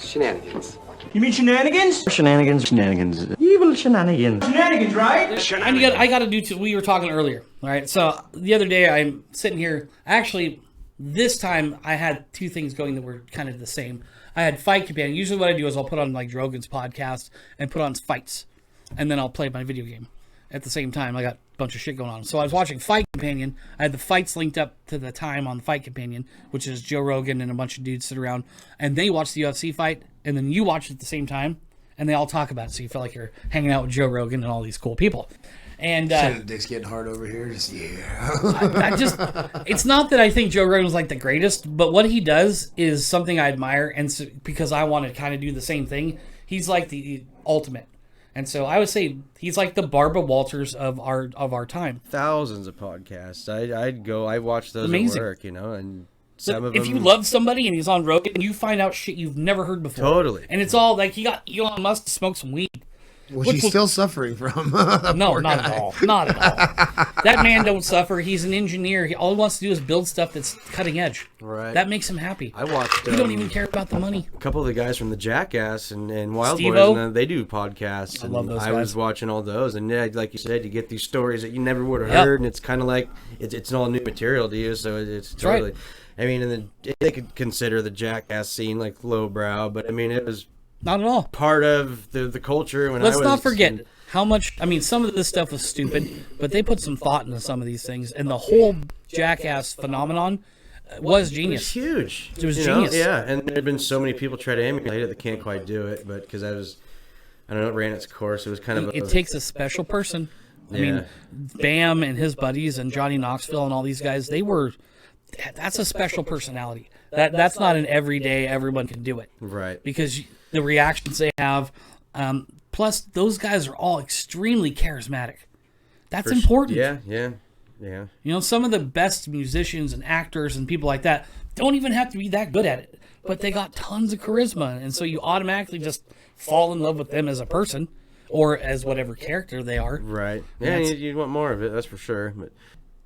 Shenanigans. You mean shenanigans? Shenanigans. Evil shenanigans. Shenanigans, right? Shenanigans. I got to do. We were talking earlier. All right. So the other day, I'm sitting here. Actually, this time I had two things going that were kind of the same. I had Fight Companion. Usually, what I do is I'll put on like Rogan's podcast and put on fights, and then I'll play my video game at the same time. I got a bunch of shit going on. So I was watching Fight Companion. I had the fights linked up to the time on Fight Companion, which is Joe Rogan and a bunch of dudes sit around, and they watch the UFC fight, and then you watch it at the same time, and they all talk about it. So you feel like you're hanging out with Joe Rogan and all these cool people. And the dick's getting hard over here. Just it's not that I think Joe Rogan's like the greatest, but what he does is something I admire, and so, because I want to kind of do the same thing. He's like the ultimate. And so I would say he's like the Barbara Walters of our time. Thousands of podcasts. I watch those Amazing. At work, and some of them. If you love somebody and he's on Rogan, you find out shit you've never heard before. Totally. And it's all like he got Elon Musk to smoke some weed. Which he's still suffering from. No, not at all. Not at all. That man don't suffer. He's an engineer. All he wants to do is build stuff that's cutting edge. Right. That makes him happy. I watched. He don't even care about the money. A couple of the guys from the Jackass and Wild Steve-O. Boys, and they do podcasts. I love those I guys. was watching all those, and yeah, like you said, you get these stories that you never would have heard, and it's kind of like it's all new material to you. So it's totally. Right. I mean, and they could consider the Jackass scene like lowbrow, but I mean, it was not at all part of the culture. When Let's not forget how much. I mean, some of this stuff was stupid, but they put some thought into some of these things, and the whole Jackass phenomenon was genius. It was huge. It was genius. Yeah, and there have been so many people try to emulate it that can't quite do it, but because I don't know, it ran its course. It was kind of It takes a special person. I mean, Bam and his buddies and Johnny Knoxville and all these guys, that's a special personality. That's not an everyday, everyone can do it. Right. Because the reactions they have, plus those guys are all extremely charismatic. That's important. Yeah. Some of the best musicians and actors and people like that don't even have to be that good at it, but they got tons of charisma, and so you automatically just fall in love with them as a person or as whatever character they are. Right. Yeah, you want more of it, that's for sure. But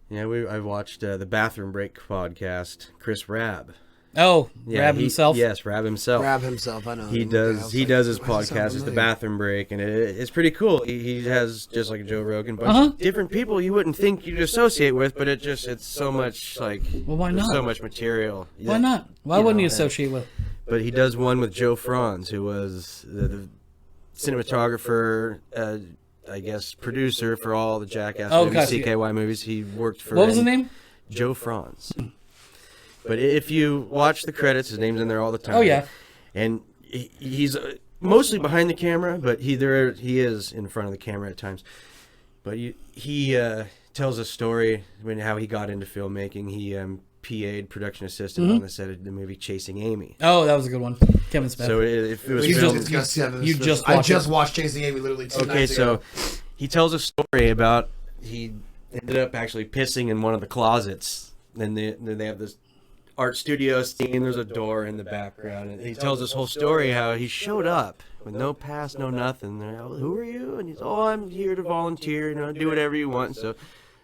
yeah, I watched the Bathroom Break podcast. Chris Rabb. Oh, yeah, Rab himself. Yes, Rab himself. Rab himself. I know. He does his podcast. It's the Bathroom Break, and it's pretty cool. He has, just like Joe Rogan, but different people you wouldn't think you'd associate with, but it's so much like. Well, why not? So much material. Why not? Why wouldn't you associate with? But he does one with Joe Franz, who was the cinematographer. I guess producer for all the Jackass movies, CKY movies. He worked for. What was the name? Joe Franz. But if you watch the credits, his name's in there all the time. Oh yeah. And he's mostly behind the camera, but he is in front of the camera at times. But he tells a story how he got into filmmaking. He PA'd production assistant on the set of the movie Chasing Amy. Oh, that was a good one. Kevin Smith. So if it was I just watched Chasing Amy literally 2 nights ago. So he tells a story about he ended up actually pissing in one of the closets. And they have this art studio scene. There's a door in the background, and he tells this whole story how he showed up with no pass, no nothing. They're like, who are you? And he's, I'm here to volunteer, do whatever you want. So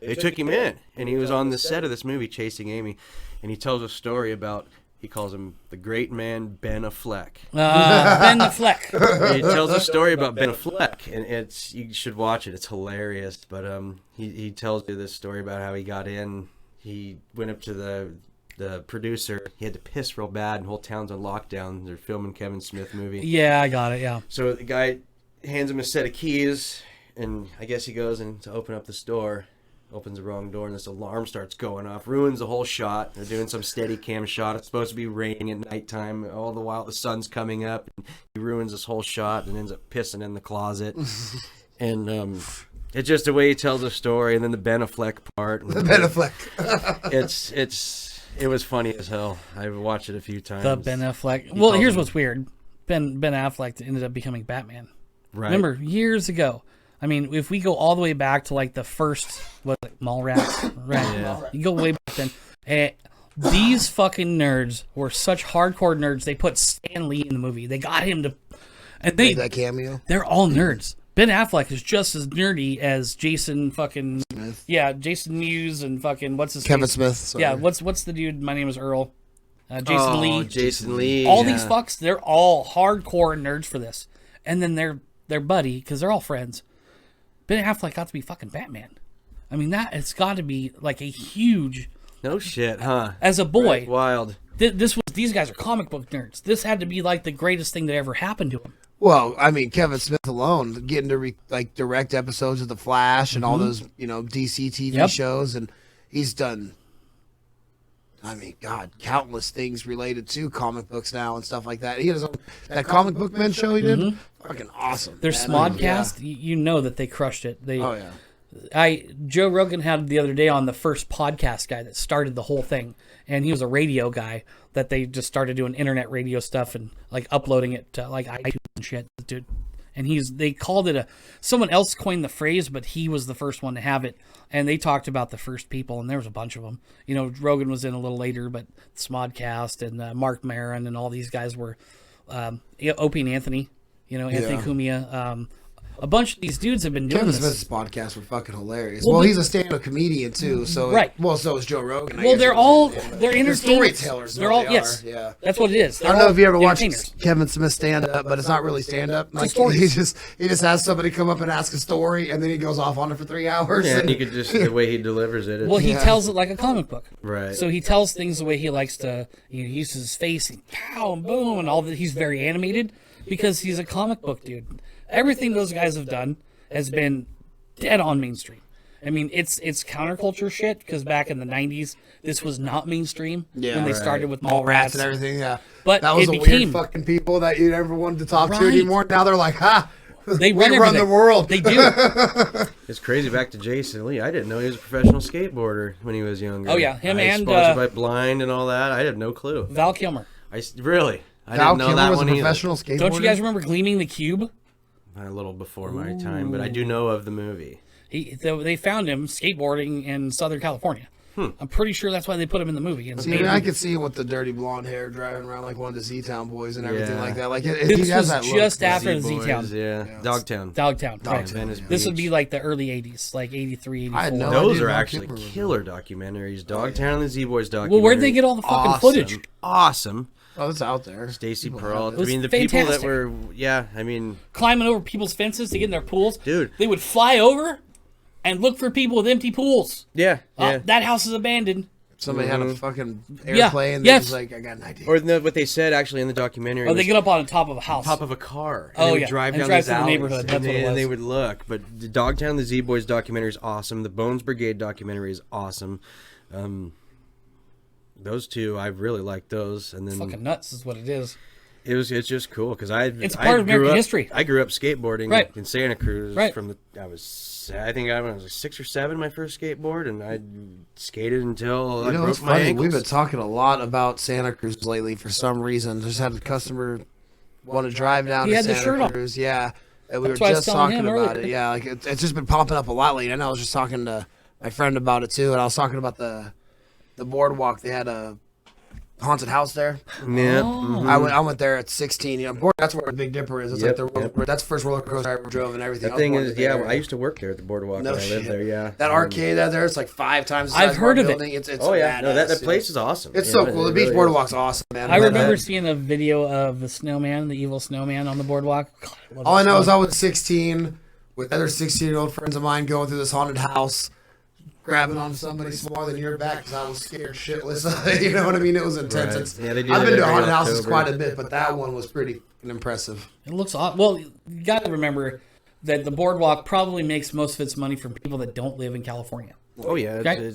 they took him in, and he was on the set of this movie, Chasing Amy, and he tells a story about, he calls him the great man Ben Affleck. Ben Affleck. He tells a story about Ben Affleck, and you should watch it. It's hilarious. But he tells you this story about how he got in. He went up to the producer. He had to piss real bad, and the whole town's on lockdown. They're filming Kevin Smith movie. Yeah, I got it. Yeah. So the guy hands him a set of keys, and I guess he goes in to open up this door. Opens the wrong door, and this alarm starts going off. Ruins the whole shot. They're doing some steady cam shot. It's supposed to be raining at nighttime. All the while the sun's coming up. And he ruins this whole shot and ends up pissing in the closet. And it's just the way he tells the story. And then the Ben Affleck part. The Ben Affleck. It was funny as hell. I've watched it a few times. The Ben Affleck. Well, here's what's weird. Ben Affleck ended up becoming Batman. Right. Remember, years ago. I mean, if we go all the way back to like the first, Mallrats, right? Yeah. You go way back then. And these fucking nerds were such hardcore nerds. They put Stan Lee in the movie. They got him to, and that cameo. They're all nerds. Ben Affleck is just as nerdy as Jason fucking Smith. Yeah, Jason Mewes and fucking what's his Kevin name? Smith. Sorry. Yeah, what's the dude? My name is Earl. Jason Lee. Jason Lee. All these fucks, they're all hardcore nerds for this. And then their buddy, because they're all friends, Ben Affleck got to be fucking Batman. I mean, that it's got to be like a huge... No shit, huh? As a boy. Right, wild. These guys are comic book nerds. This had to be like the greatest thing that ever happened to him. Well, I mean, Kevin Smith alone getting to direct episodes of The Flash and all those DC TV shows, and he's done. I mean, God, countless things related to comic books now and stuff like that. He has that Comic Book Men show he did, fucking awesome. Their Smodcast, you know that they crushed it. Oh yeah. Joe Rogan had the other day on the first podcast guy that started the whole thing, and he was a radio guy that they just started doing internet radio stuff and like uploading it to like iTunes and shit, dude. And they called it someone else coined the phrase, but he was the first one to have it. And they talked about the first people, and there was a bunch of them. Rogan was in a little later, but Smodcast and Mark Maron and all these guys were Opie and Anthony, Anthony Cumia. A bunch of these dudes have been doing Kevin this. Smith's podcasts were fucking hilarious. Well, he's a stand-up comedian too, so so is Joe Rogan. They're entertainers. Storytellers. They're all yeah. That's what it is. I don't know if you ever watched Kevin Smith stand-up, but it's not really stand-up. Like he just has somebody come up and ask a story, and then he goes off on it for 3 hours. Yeah, and you could just the way he delivers it. Well, he tells it like a comic book. Right. So he tells things the way he likes to. He uses his face and pow and boom and all that. He's very animated because he's a comic book dude. Everything those guys have done has been dead on mainstream. I mean, it's counterculture shit because back in the 90s, this was not mainstream when they started with Mallrats and everything. Yeah, but that was it the became weird fucking people that you never wanted to talk to anymore. Now they're like, they run the world. They do. It's crazy. Back to Jason Lee. I didn't know he was a professional skateboarder when he was younger. Oh yeah, him and sponsored by Blind and all that. I had no clue. Val Kilmer. Really? I Val didn't know Kilmer that was one a either. professional skateboarder. Don't you guys remember Gleaming the Cube? A little before my time, but I do know of the movie. They found him skateboarding in Southern California. I'm pretty sure that's why they put him in the movie. I could see him with the dirty blonde hair driving around like one of the Z-Town boys and everything like that. Like this he has was that look. just after the Z-Town. Yeah. Dogtown. Right. This would be like the early 80s, like 83, 84. I had no Those idea are Val actually Kilmer was killer documentaries. Dogtown and the Z-Boys documentary. Well, where'd they get all the fucking footage? Awesome. Oh, it's out there. Stacy Pearl. It was the fantastic. people that were, climbing over people's fences to get in their pools. Dude. They would fly over and look for people with empty pools. Yeah. That house is abandoned. Somebody had a fucking airplane. Yes. Was like, I got an idea. Or what they said actually in the documentary. They get up on the top of a house. Top of a car. And they would drive down these through the alleys, neighborhood. That's what it was. And they would look. But the Dogtown, the Z-Boys documentary is awesome. The Bones Brigade documentary is awesome. Those two, I really like those. And then fucking nuts is what it is. It's just cool because it's part of American history. I grew up skateboarding in Santa Cruz. Right. I think I was like 6 or 7 my first skateboard, and I skated until I broke it's my funny. ankles. We've been talking a lot about Santa Cruz lately for some reason. Just had a customer want to drive down to Santa Cruz. Yeah, and we were just talking about it. Yeah, like it's just been popping up a lot lately. And I was just talking to my friend about it too, and I was talking about the boardwalk. They had a haunted house there. Yeah. I went there at 16. That's where the Big Dipper is. It's like that's the first roller coaster I ever drove and everything. The thing is, I used to work there at the boardwalk when I lived there. Yeah, that arcade out there, it's like 5 times. I've heard of it. It's that place is awesome. It's so cool. The beach boardwalk's awesome, man. I remember seeing a video of the snowman, the evil snowman, on the boardwalk. All I know is I was 16 with other 16-year-old friends of mine going through this haunted house, grabbing on somebody smaller than your back because I was scared shitless. You know what I mean? It was intense. Right. I've been to haunted houses quite a bit, but that one was pretty impressive. It looks awesome. Well, you got to remember that the boardwalk probably makes most of its money from people that don't live in California. Oh yeah, okay?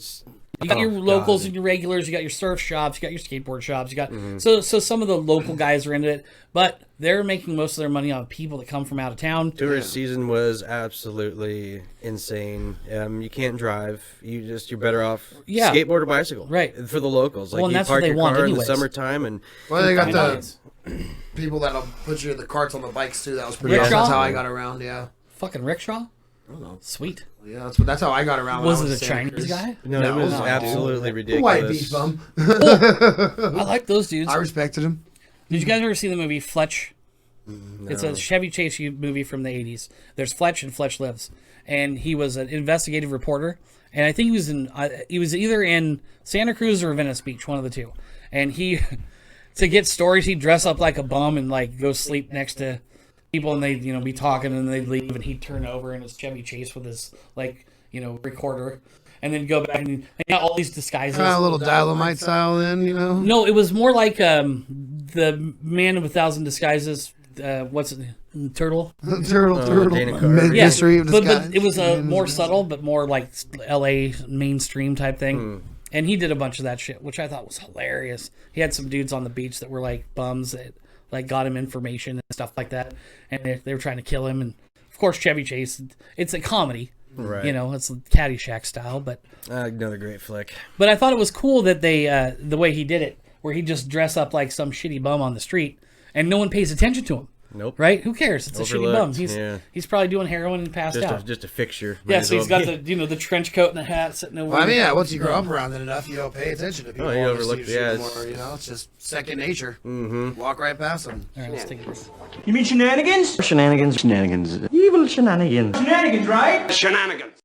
You got your locals and your regulars. You got your surf shops. You got your skateboard shops. You got so some of the local guys are into it, but they're making most of their money on people that come from out of town. Tourist season was absolutely insane. You can't drive. You're better off skateboard or bicycle. Right. For the locals, like you that's park what they your want car anyways. in the summertime and. Well, they got the people that'll put you in the carts on the bikes too. That was pretty awesome. That's how I got around. Yeah. Fucking rickshaw. I don't know. Sweet. Yeah, that's how I got around. Was it a Chinese guy? No, it was absolutely ridiculous. White beef bum. I like those dudes. I respected him. Did you guys ever see the movie Fletch? No. It's a Chevy Chase movie from the 80s. There's Fletch and Fletch Lives. And he was an investigative reporter. And I think he was either in Santa Cruz or Venice Beach, one of the two. And he to get stories, he'd dress up like a bum and like go sleep next to people, and they'd be talking, and they'd leave, and he'd turn over in his Chevy Chase with his recorder, and then go back and he got all these disguises. A little Dynamite style, then No, it was more like the Man of 1,000 Disguises. What's it? Turtle. Turtle. Mystery of disguise. But it was more subtle, but more like L.A. mainstream type thing. And he did a bunch of that shit, which I thought was hilarious. He had some dudes on the beach that were like bums that like got him information and stuff like that, and they were trying to kill him. And of course, Chevy Chase. It's a comedy, right? It's Caddyshack style, but another great flick. But I thought it was cool that they the way he did it, where he just dress up like some shitty bum on the street, and no one pays attention to him. Nope. Right? Who cares? It's Overlooked. A shitty bum. He's probably doing heroin and passed out. Just a fixture. Yeah, so he's got the trench coat and the hat sitting over. Well, once you grow up around it enough, you don't pay attention to people. Oh, you overlook. Yeah, it's just second nature. Mm-hmm. Walk right past them. All right, let's take this. You mean shenanigans? Shenanigans. Evil shenanigans. Shenanigans, right? Shenanigans.